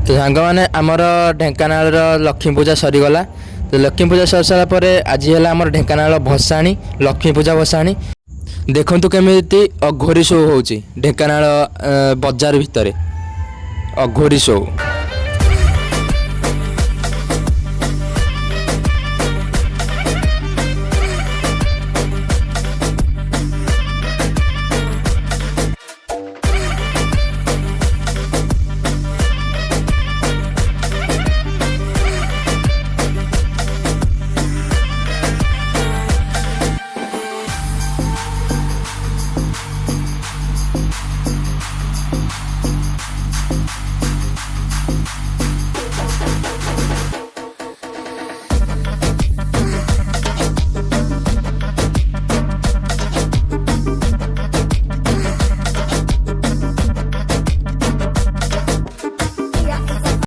तो सांग मैंने आमर ढेंकानाल लक्ष्मी पूजा सरीगला। तो लक्ष्मी पूजा सरी सारा पर आज है आम ढेंकानाल भसाणी लक्ष्मी पूजा भसाणी। देखु केमी अघोरी शो हो ढेंकानाल बजार भितर अघोरी शो।